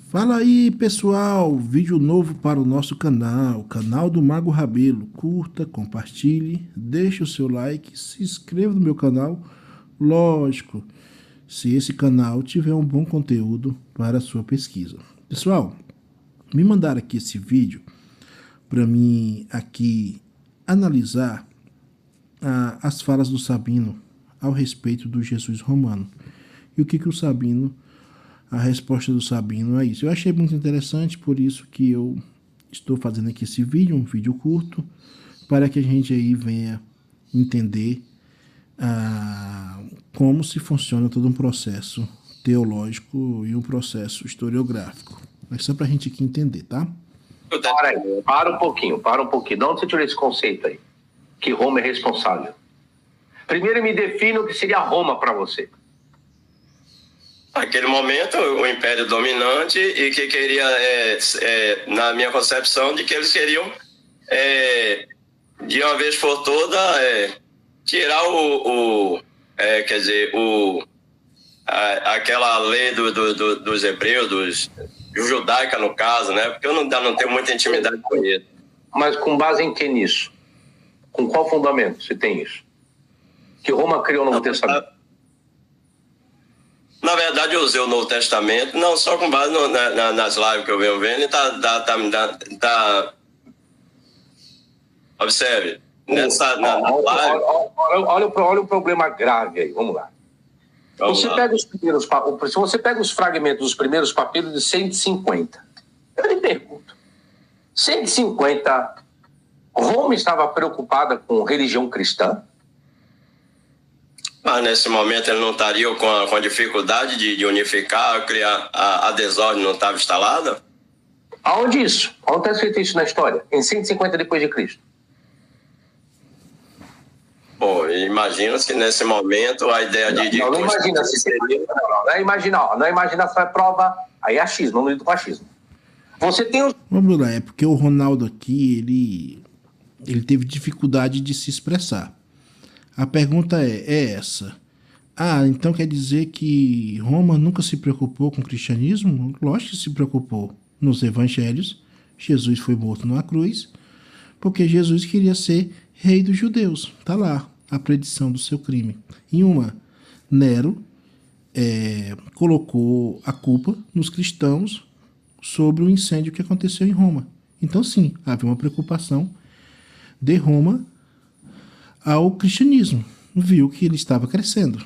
Fala aí, pessoal! Vídeo novo para o nosso canal, canal do Mago Rabelo. Curta, compartilhe, deixe o seu like, se inscreva no meu canal. Lógico, se esse canal tiver um bom conteúdo para a sua pesquisa. Pessoal, me mandaram aqui esse vídeo para mim aqui analisar as falas do Sabino ao respeito do Jesus romano. E o que o Sabino, a resposta do Sabino é isso. Eu achei muito interessante, por isso que eu estou fazendo aqui esse vídeo, um vídeo curto, para que a gente aí venha entender como se funciona todo um processo teológico e um processo historiográfico. Mas só para a gente aqui entender, tá? Para um pouquinho. De onde você tirou esse conceito aí? Que Roma é responsável. Primeiro me defina o que seria Roma para você. Naquele momento, o império dominante e que queria, na minha concepção, de que eles queriam, de uma vez por toda, tirar aquela lei dos hebreus, judaica no caso, né? Porque eu não tenho muita intimidade com ele. Mas com base em que nisso? Com qual fundamento você tem isso? Que Roma criou o Novo Testamento? Na verdade, eu usei o Novo Testamento, não só com base nas lives que eu venho vendo, e observe, olha o problema grave aí, vamos lá. Se você pega os fragmentos dos primeiros papiros de 150, eu lhe pergunto, 150, Roma estava preocupada com religião cristã? Mas nesse momento ele não estaria com a dificuldade de unificar, criar a desordem não estava instalada? Aonde isso? Onde está escrito isso na história? Em 150 depois de Cristo. Bom, imagina se nesse momento a ideia Não imagina se seria. Não é imaginação, é prova. Aí é achismo, não lido com achismo. Você tem os. Vamos lá, é porque o Ronaldo aqui, ele teve dificuldade de se expressar. A pergunta é essa. Então quer dizer que Roma nunca se preocupou com o cristianismo? Lógico que se preocupou. Nos evangelhos, Jesus foi morto numa cruz, porque Jesus queria ser rei dos judeus. Está lá a predição do seu crime. Em uma, Nero colocou a culpa nos cristãos sobre o incêndio que aconteceu em Roma. Então sim, havia uma preocupação de Roma ao cristianismo. Viu que ele estava crescendo.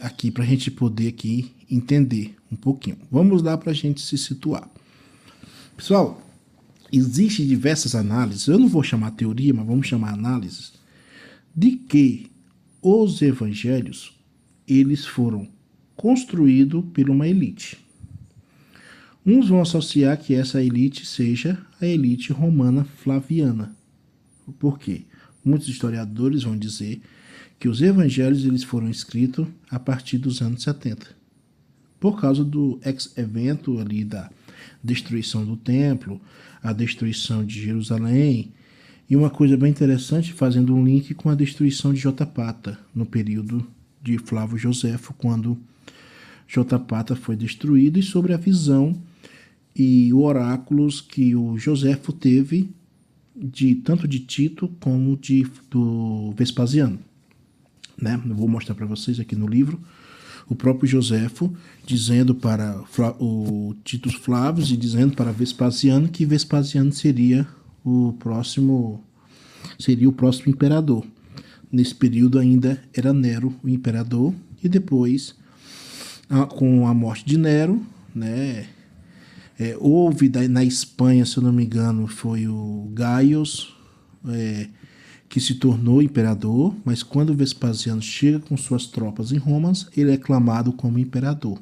Aqui para a gente poder aqui entender um pouquinho. Vamos lá para a gente se situar. Pessoal, existem diversas análises, eu não vou chamar teoria, mas vamos chamar análises, de que os evangelhos, eles foram construídos por uma elite. Uns vão associar que essa elite seja a elite romana flaviana. Por quê? Muitos historiadores vão dizer que os evangelhos eles foram escritos a partir dos anos 70. Por causa do ex-evento ali da destruição do templo, a destruição de Jerusalém, e uma coisa bem interessante, fazendo um link com a destruição de Jotapata, no período de Flávio Joséfo, quando Jotapata foi destruído, e sobre a visão e oráculos que o Joséfo teve tanto de Tito como do Vespasiano, né? Eu vou mostrar para vocês aqui no livro o próprio Joséfo dizendo para o Tito Flávio e dizendo para Vespasiano que Vespasiano seria o próximo imperador. Nesse período ainda era Nero o imperador, e depois com a morte de Nero, né? Houve na Espanha, se eu não me engano, foi o Gaius, que se tornou imperador, mas quando Vespasiano chega com suas tropas em Roma, ele é aclamado como imperador.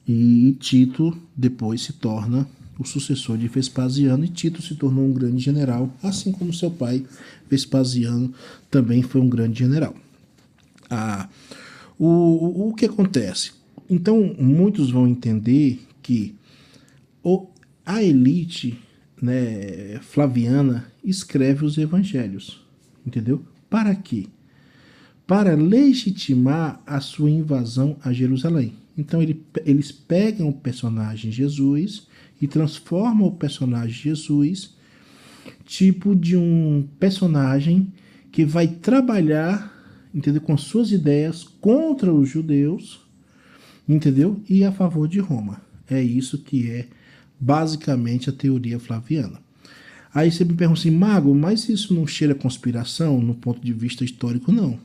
E Tito depois se torna o sucessor de Vespasiano, e Tito se tornou um grande general, assim como seu pai, Vespasiano, também foi um grande general. O que acontece? Então, muitos vão entender que a elite, né, flaviana escreve os evangelhos, entendeu? Para quê? Para legitimar a sua invasão a Jerusalém. Então eles pegam o personagem Jesus e transformam o personagem Jesus tipo de um personagem que vai trabalhar, entendeu, com suas ideias contra os judeus, entendeu, e a favor de Roma. É isso que é basicamente a teoria flaviana. Aí você me pergunta assim, Mago, mas isso não cheira a conspiração no ponto de vista histórico? Não.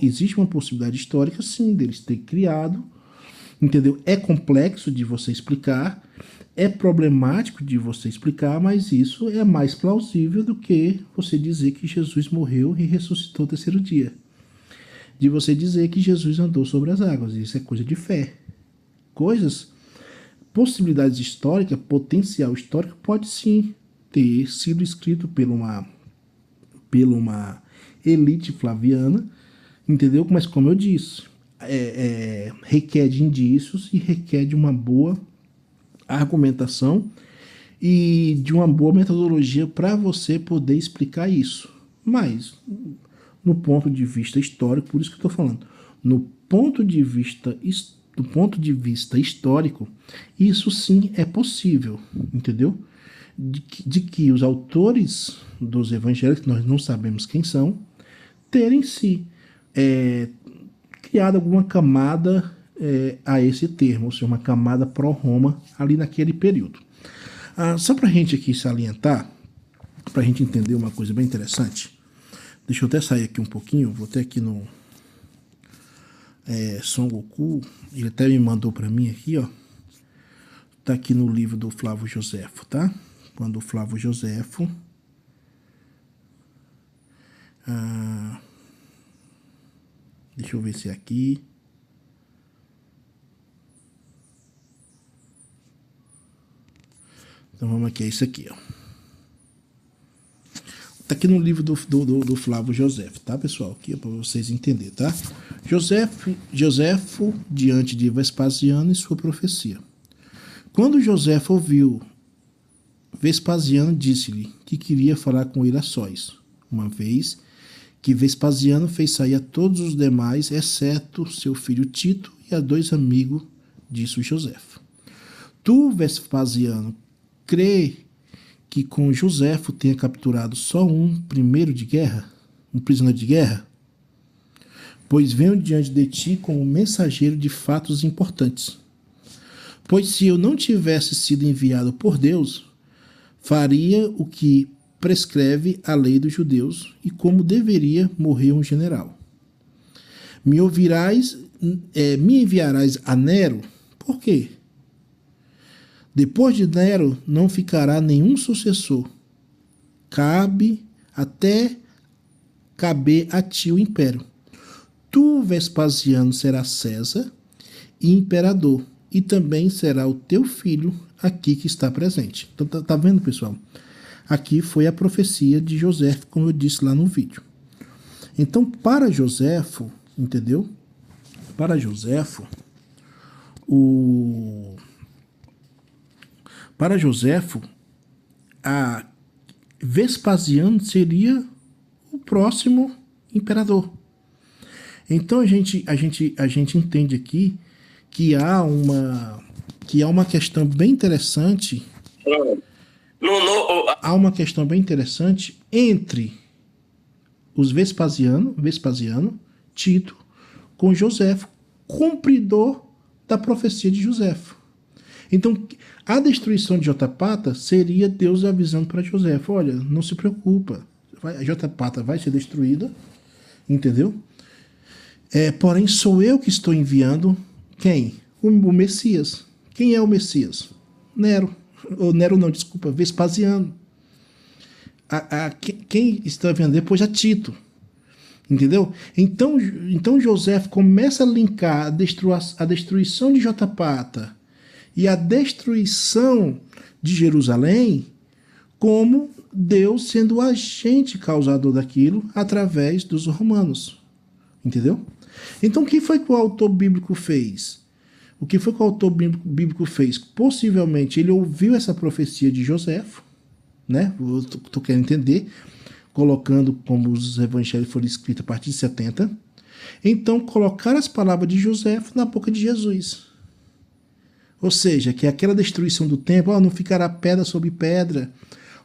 Existe uma possibilidade histórica, sim, deles ter criado, entendeu? É complexo de você explicar, é problemático de você explicar, mas isso é mais plausível do que você dizer que Jesus morreu e ressuscitou no terceiro dia. De você dizer que Jesus andou sobre as águas. Isso é coisa de fé. Possibilidades históricas, potencial histórico, pode sim ter sido escrito por uma elite flaviana, entendeu? Mas como eu disse, requer de indícios e requer de uma boa argumentação e de uma boa metodologia para você poder explicar isso. Mas, no ponto de vista histórico, por isso que eu estou falando, no ponto de vista histórico, isso sim é possível, entendeu? De que os autores dos evangelhos, que nós não sabemos quem são, terem criado alguma camada a esse termo, ou seja, uma camada pró-Roma ali naquele período. Só para a gente aqui salientar, para a gente entender uma coisa bem interessante, deixa eu até sair aqui um pouquinho, vou até aqui no Son Goku, ele até me mandou para mim aqui, ó, tá aqui no livro do Flávio Joséfo, tá? Quando o Flávio Joséfo deixa eu ver se é aqui. Então vamos aqui, é isso aqui, ó. Tá aqui no livro do Flávio Joséfo, tá, pessoal? Aqui é para vocês entenderem, tá? Joséfo diante de Vespasiano e sua profecia. Quando Joséfo ouviu, Vespasiano disse-lhe que queria falar com ele a sós, uma vez que Vespasiano fez sair a todos os demais, exceto seu filho Tito e a 2 amigos, disse Joséfo. Tu, Vespasiano, crê que com Joséfo tenha capturado só um primeiro de guerra, um prisioneiro de guerra? Pois venho diante de ti como mensageiro de fatos importantes. Pois se eu não tivesse sido enviado por Deus, faria o que prescreve a lei dos judeus e como deveria morrer um general. Me enviarás a Nero? Por quê? Depois de Nero não ficará nenhum sucessor. Cabe até caber a ti o império. Tu, Vespasiano, serás César e imperador, e também será o teu filho aqui que está presente. Então, tá vendo, pessoal? Aqui foi a profecia de Joséfo, como eu disse lá no vídeo. Então, para Joséfo, entendeu? Para Joséfo, a Vespasiano seria o próximo imperador. Então a gente entende aqui que há uma questão bem interessante. Há uma questão bem interessante entre os Vespasiano, Tito, com Joséfo, cumpridor da profecia de Joséfo. Então, a destruição de Jotapata seria Deus avisando para Joséfo, olha, não se preocupa, a Jotapata vai ser destruída, entendeu? Porém, sou eu que estou enviando quem? O Messias. Quem é o Messias? Vespasiano. Quem está enviando depois é Tito. Entendeu? Então Joséfo começa a linkar a destruição de Jotapata e a destruição de Jerusalém como Deus sendo o agente causador daquilo através dos romanos. Entendeu? Então, o que foi que o autor bíblico fez? Possivelmente, ele ouviu essa profecia de Joséfo, né? Eu estou querendo entender, colocando como os evangelhos foram escritos a partir de 70. Então, colocar as palavras de José na boca de Jesus. Ou seja, que aquela destruição do templo, não ficará pedra sobre pedra.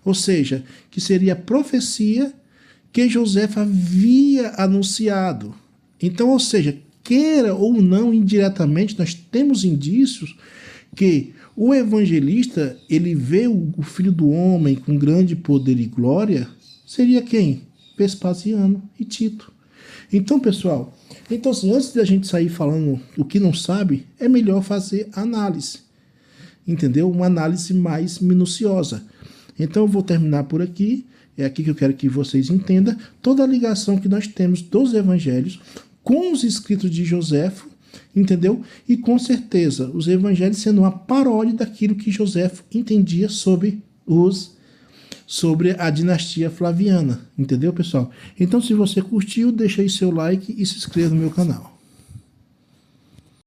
Ou seja, que seria a profecia que José havia anunciado. Então, ou seja, queira ou não, indiretamente, nós temos indícios que o evangelista, ele vê o Filho do Homem com grande poder e glória, seria quem? Vespasiano e Tito. Então, pessoal, assim, antes da gente sair falando o que não sabe, é melhor fazer análise. Entendeu? Uma análise mais minuciosa. Então, eu vou terminar por aqui. É aqui que eu quero que vocês entendam toda a ligação que nós temos dos evangelhos com os escritos de Joséfo, entendeu? E com certeza, os evangelhos sendo uma paródia daquilo que Joséfo entendia sobre a dinastia flaviana, entendeu, pessoal? Então, se você curtiu, deixa aí seu like e se inscreva no meu canal.